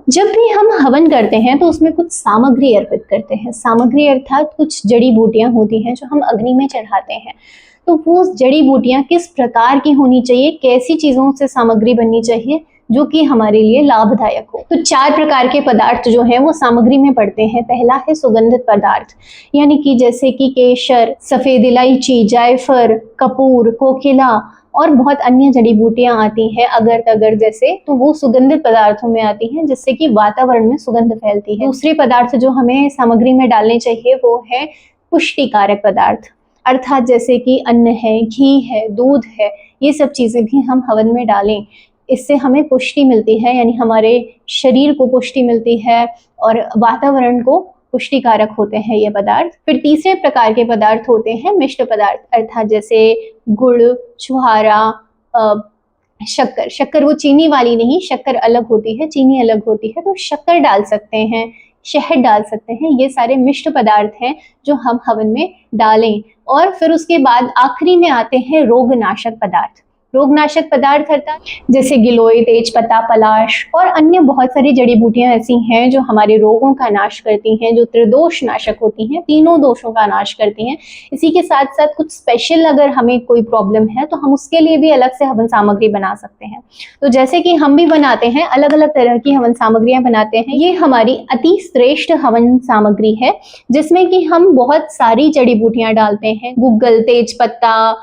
जब भी हम हवन करते हैं तो उसमें कुछ सामग्री अर्पित करते हैं। सामग्री अर्थात कुछ जड़ी बूटियां होती हैं जो हम अग्नि में चढ़ाते हैं। तो वो जड़ी बूटियां किस प्रकार की होनी चाहिए, कैसी चीजों से सामग्री बननी चाहिए जो कि हमारे लिए लाभदायक हो। तो 4 प्रकार के पदार्थ जो हैं वो सामग्री में पड़ते हैं। पहला है सुगंधित पदार्थ, यानी कि जैसे कि केसर, सफेद इलायची, जायफल, कपूर, कोकिला और बहुत अन्य जड़ी बूटियां आती हैं अगर तगर जैसे, तो वो सुगंधित पदार्थों में आती हैं जिससे कि वातावरण में सुगंध फैलती है। दूसरे पदार्थ जो हमें सामग्री में डालने चाहिए वो है पुष्टिकारक पदार्थ, अर्थात जैसे कि अन्न है, घी है, दूध है, ये सब चीजें भी हम हवन में डालें। इससे हमें पुष्टि मिलती है, यानी हमारे शरीर को पुष्टि मिलती है और वातावरण को पुष्टिकारक होते हैं ये पदार्थ। फिर तीसरे प्रकार के पदार्थ होते हैं मिष्ट पदार्थ, अर्थात जैसे गुड़, छुहारा, शक्कर। शक्कर वो चीनी वाली नहीं, शक्कर अलग होती है, चीनी अलग होती है, तो शक्कर डाल सकते हैं, शहद डाल सकते हैं। ये सारे मिष्ट पदार्थ हैं जो हम हवन में डालें। और फिर उसके बाद आखिरी में आते हैं रोगनाशक पदार्थ। रोगनाशक पदार्थ अर्थात जैसे गिलोय, तेजपत्ता, पलाश और अन्य बहुत सारी जड़ी बूटियां ऐसी हैं जो हमारे रोगों का नाश करती हैं, जो त्रिदोष नाशक होती हैं, तीनों दोषों का नाश करती हैं। इसी के साथ साथ कुछ स्पेशल अगर हमें कोई प्रॉब्लम है तो हम उसके लिए भी अलग से हवन सामग्री बना सकते हैं। तो जैसे कि हम भी बनाते हैं, अलग अलग तरह की हवन सामग्रियां बनाते हैं। ये हमारी अति श्रेष्ठ हवन सामग्री है जिसमें कि हम बहुत सारी जड़ी बूटियां डालते हैं, गुग्गल, तेजपत्ता,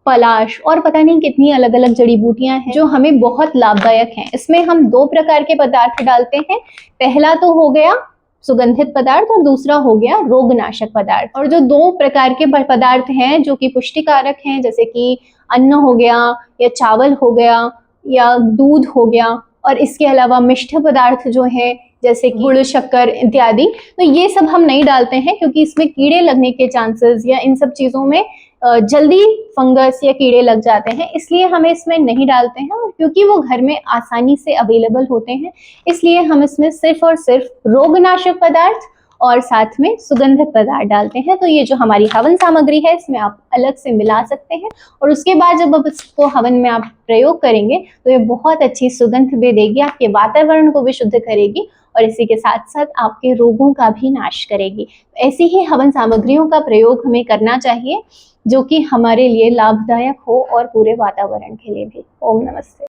पलाश और पता नहीं कितनी अलग अलग जड़ी बूटियां हैं जो हमें बहुत लाभदायक हैं। इसमें हम 2 प्रकार के पदार्थ डालते हैं। पहला तो हो गया सुगंधित पदार्थ और दूसरा हो गया रोगनाशक पदार्थ। और जो 2 प्रकार के पदार्थ हैं जो कि पुष्टिकारक हैं, जैसे कि अन्न हो गया या चावल हो गया या दूध हो गया, और इसके अलावा मिष्ठ पदार्थ जो है जैसे गुड़, शक्कर इत्यादि, तो ये सब हम नहीं डालते हैं क्योंकि इसमें कीड़े लगने के चांसेस या इन सब चीजों में जल्दी फंगस या कीड़े लग जाते हैं, इसलिए हम इसमें नहीं डालते हैं। और क्योंकि वो घर में आसानी से अवेलेबल होते हैं इसलिए हम इसमें सिर्फ और सिर्फ रोगनाशक पदार्थ और साथ में सुगंधित पदार्थ डालते हैं। तो ये जो हमारी हवन सामग्री है इसमें आप अलग से मिला सकते हैं और उसके बाद जब आप इसको हवन में आप प्रयोग करेंगे तो ये बहुत अच्छी सुगंध भी देगी, आपके वातावरण को भी शुद्ध करेगी और इसी के साथ साथ आपके रोगों का भी नाश करेगी। ऐसी ही हवन सामग्रियों का प्रयोग हमें करना चाहिए जो कि हमारे लिए लाभदायक हो और पूरे वातावरण के लिए भी। ओम नमस्ते।